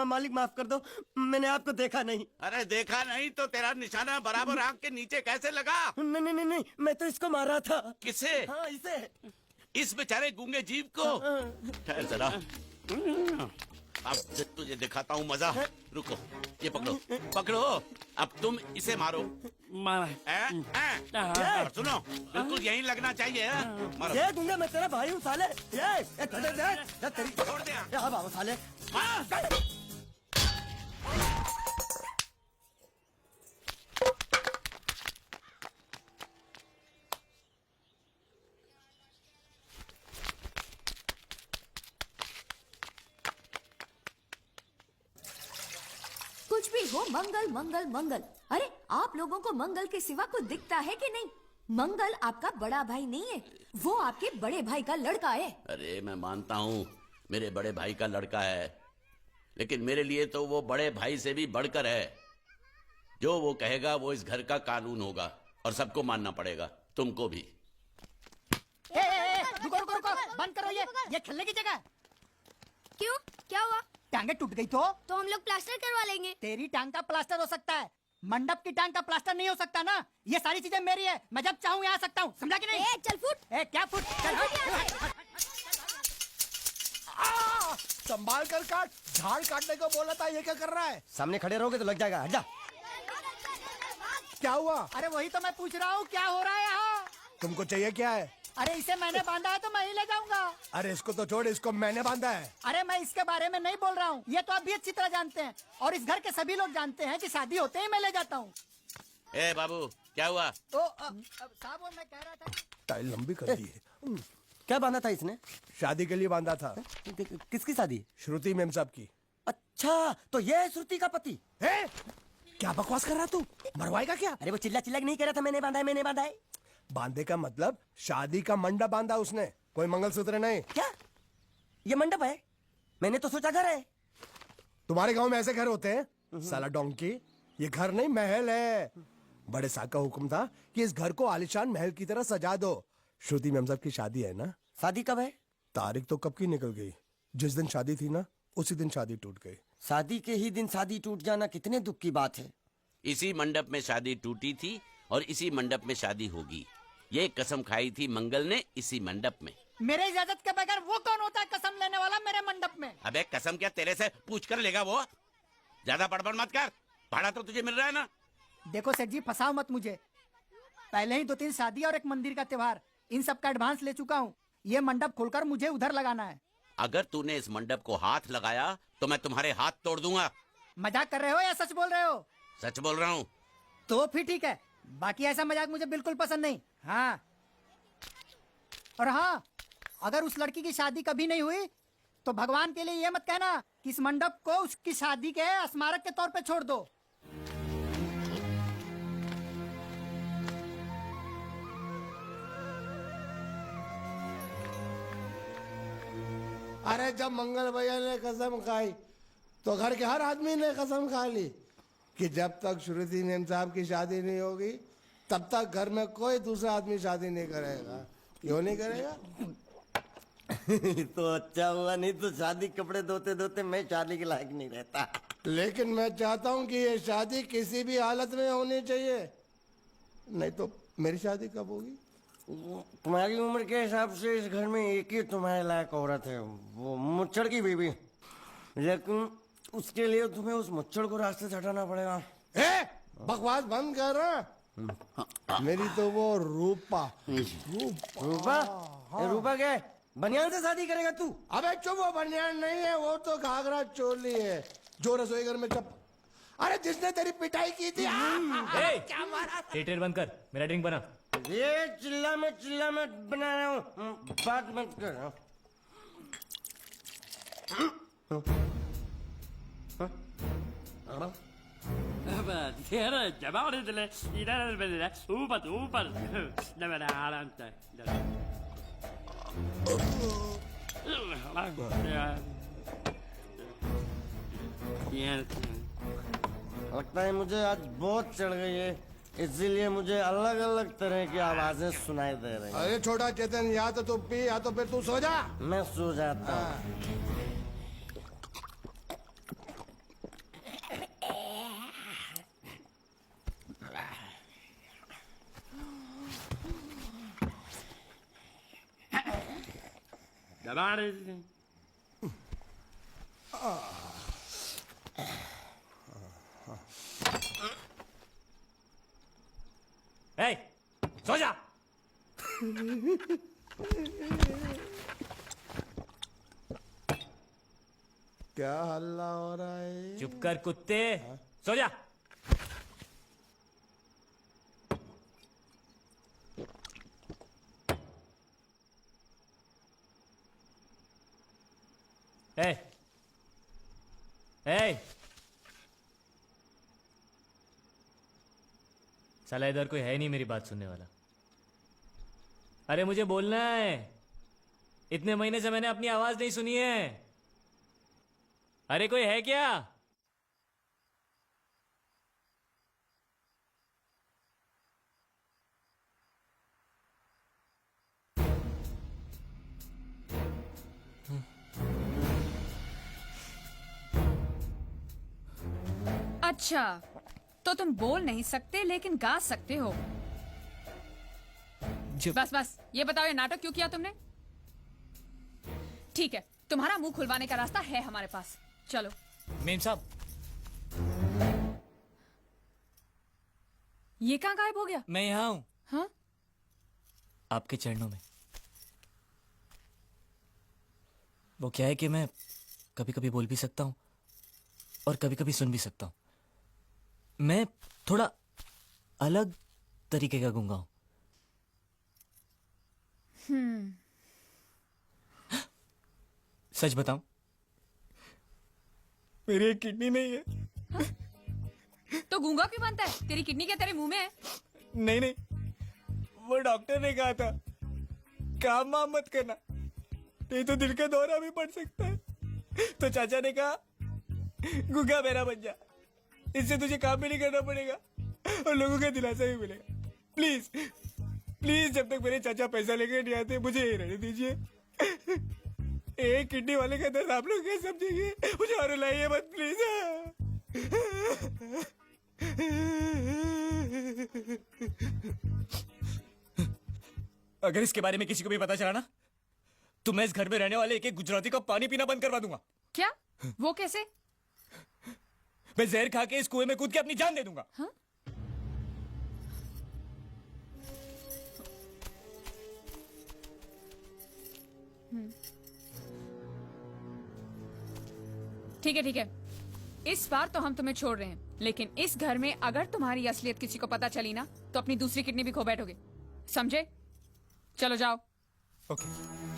मालिक माफ कर दो, मैंने आपको देखा नहीं। अरे देखा नहीं तो तेरा निशाना बराबर आंख के नीचे कैसे लगा? नहीं नहीं नहीं, मैं तो इसको मारा था। किसे? हाँ, इसे। इस बेचारे गूंगे जीव को? ठहर जरा, अब तुझे दिखाता हूँ मजा। रुको, ये पकड़ो पकड़ो, अब तुम इसे मारो। सुनो, बिल्कुल यहीं लगना चाहिए। मारो। ये दूंगा, मैं तेरा भाई हूँ साले। ये तेरी छोड़ दे। हाँ बाबू साले। कुछ भी हो, मंगल मंगल मंगल। अरे आप लोगों को मंगल के सिवा कुछ दिखता है कि नहीं? मंगल आपका बड़ा भाई नहीं है, वो आपके बड़े भाई का लड़का है। अरे मैं मानता हूँ मेरे बड़े भाई का लड़का है, लेकिन मेरे लिए तो वो बड़े भाई से भी बढ़कर है। जो वो कहेगा वो इस घर का कानून होगा और सबको मानना पड़ेगा, तुमको भी। रुको रुको रुको, बंद करो ये खेलने की जगह। क्यों, क्या हुआ? टांगे टूट गई तो हम लोग प्लास्टर करवा लेंगे। तेरी टांग का प्लास्टर हो सकता है, मंडप की टांग का प्लास्टर नहीं हो सकता ना। ये सारी चीजें मेरी है, मैं जब चाहूँ यहाँ आ सकता हूँ, समझा कि नहीं? चल फुट। क्या फुट? संभाल कर काट, झाड़ काटने को बोला था, ये क्या कर रहा है? सामने खड़े रहोगे तो लग जाएगा, हट जा। क्या हुआ? अरे वही तो मैं पूछ रहा हूँ, क्या हो रहा है यहाँ? तुमको चाहिए क्या है? अरे इसे मैंने बांधा है तो मैं ही ले जाऊंगा। अरे इसको तो छोड़, इसको मैंने बांधा है। अरे मैं इसके बारे में नहीं बोल रहा हूँ, ये तो आप भी अच्छी तरह जानते हैं और इस घर के सभी लोग जानते हैं कि शादी होते ही मैं ले जाता हूँ। ए बाबू, क्या हुआ? साहब वो मैं कह रहा था, टाइल लंबी कर दी है। क्या बांधा था इसने? शादी के लिए बांधा था। किसकी शादी? श्रुति मेम साहब की। अच्छा, तो ये है श्रुति का पति? है? क्या बकवास कर रहा तू? मरवाएगा क्या? अरे वो चिल्ला चिल्ला के नहीं कह रहा था मैंने बांधा है, मैंने बांधा है। बांधे का मतलब शादी का मंडप बांधा उसने, कोई मंगलसूत्र नहीं। क्या ये मंडप है? मैंने तो सोचा घर है। तुम्हारे गांव में ऐसे घर होते हैं साला डोंकी? ये घर नहीं, महल है। बड़े साहब का हुक्म था कि इस घर को आलिशान महल की तरह सजा दो। श्रुति मेम साहब की शादी है ना? शादी कब है? तारीख तो कब की निकल गई, जिस दिन शादी थी ना उसी दिन शादी टूट गई। शादी के ही दिन शादी टूट जाना कितने दुख की बात है। इसी मंडप में शादी टूटी थी और इसी मंडप में शादी होगी। ये कसम खाई थी मंगल ने इसी मंडप में। मेरे इजाजत के बगैर वो कौन होता है कसम लेने वाला मेरे मंडप में? अबे कसम क्या तेरे से पूछ कर लेगा वो? ज्यादा बड़बड़ मत कर, भाड़ा तो तुझे मिल रहा है ना। देखो सेठ जी, फंसाओ मत मुझे। पहले ही 2-3 शादी और एक मंदिर का त्योहार, इन सब का एडवांस ले चुका हूँ। ये मंडप खोलकर मुझे उधर लगाना है। अगर तूने इस मंडप को हाथ लगाया तो मैं तुम्हारे हाथ तोड़ दूंगा। मजाक कर रहे हो या सच बोल रहे हो? सच बोल रहा हूँ। तो फिर ठीक है, बाकी ऐसा मजाक मुझे बिल्कुल पसंद नहीं। हाँ, और हाँ, अगर उस लड़की की शादी कभी नहीं हुई तो भगवान के लिए ये मत कहना कि इस मंडप को उसकी शादी के स्मारक के तौर पे छोड़ दो। अरे जब मंगल भैया ने कसम खाई तो घर के हर आदमी ने कसम खा ली कि जब तक श्रुति मेम साहब की शादी नहीं होगी तब तक घर में कोई दूसरा आदमी शादी नहीं करेगा। क्यों नहीं करेगा? तो अच्छा हुआ, नहीं तो शादी कपड़े धोते धोते मैं शादी के लायक नहीं रहता। लेकिन मैं चाहता हूँ कि ये शादी किसी भी हालत में होनी चाहिए, नहीं तो मेरी शादी कब होगी? तुम्हारी उम्र के हिसाब से इस घर में एक ही तुम्हारे लायक औरत है, वो मुच्छड़ की बीवी। लेकिन उसके लिए तुम्हें उस मुच्छड़ को रास्ते से हटाना पड़ेगा। बकवास बंद कर रहा। मेरी तो वो रूपा। रूपा? रूपा क्या है? बनियान से शादी करेगा तू? अबे चुप, वो बनियान नहीं है, वो तो घाघरा चोली है जो रसोई घर में अरे जिसने तेरी पिटाई की थी। क्या मारा? थिएटर बंद कर, मेरा ड्रिंक बना। ये चिल्ला मैं बना रहा हूँ, बात मत कर। लगता है मुझे आज बहुत चढ़ गई है, इसीलिए मुझे अलग अलग तरह की आवाजें सुनाई दे रही हैं। अरे छोटा चेतन, या तो तू पी या तो फिर तू सो जा। मैं सो जाता हूँ। दबा रही थी। ए, सो जा। क्या हल्ला हो रहा है? चुप कर कुत्ते, सो जा। ए, ए, साला इधर कोई है नहीं मेरी बात सुनने वाला। अरे मुझे बोलना है, इतने महीने से मैंने अपनी आवाज नहीं सुनी है। अरे कोई है क्या? अच्छा, तो तुम बोल नहीं सकते लेकिन गा सकते हो। बस बस, ये बताओ ये नाटक क्यों किया तुमने? ठीक है, तुम्हारा मुंह खुलवाने का रास्ता है हमारे पास। चलो। मेम साहब, ये कहाँ गायब हो गया? मैं यहाँ हूँ, हाँ? आपके चरणों में। वो क्या है कि मैं कभी कभी बोल भी सकता हूँ और कभी कभी सुन भी सकता हूँ। मैं थोड़ा अलग तरीके का गूंगा हूं। सच बताऊं, मेरी एक किडनी नहीं है। तो गूंगा क्यों बनता है? तेरी किडनी क्या तेरे मुंह में है? नहीं नहीं, वो डॉक्टर ने कहा था काम वाम मत करना, नहीं तो दिल का दौरा भी पड़ सकता है। तो चाचा ने कहा गूंगा मेरा बन जा, इससे तुझे काम भी नहीं करना पड़ेगा और लोगों का दिलासा भी मिलेगा। प्लीज प्लीज, जब तक मेरे चाचा पैसा लेके नहीं आते मुझे यही रहने दीजिए। एक किडनी वाले का दर्द आप लोग कैसे समझेंगे? मुझे और रुलाइए मत प्लीज। अगर इसके बारे में किसी को भी पता चला ना, तो मैं इस घर में रहने वाले एक एक गुजराती का पानी पीना बंद करवा दूंगा। क्या? वो कैसे? मैं जहर खा के इस कुएं में कूद के अपनी जान दे दूंगा। हाँ? ठीक है ठीक है, इस बार तो हम तुम्हें छोड़ रहे हैं, लेकिन इस घर में अगर तुम्हारी असलियत किसी को पता चली ना, तो अपनी दूसरी किडनी भी खो बैठोगे, समझे? चलो जाओ। ओके।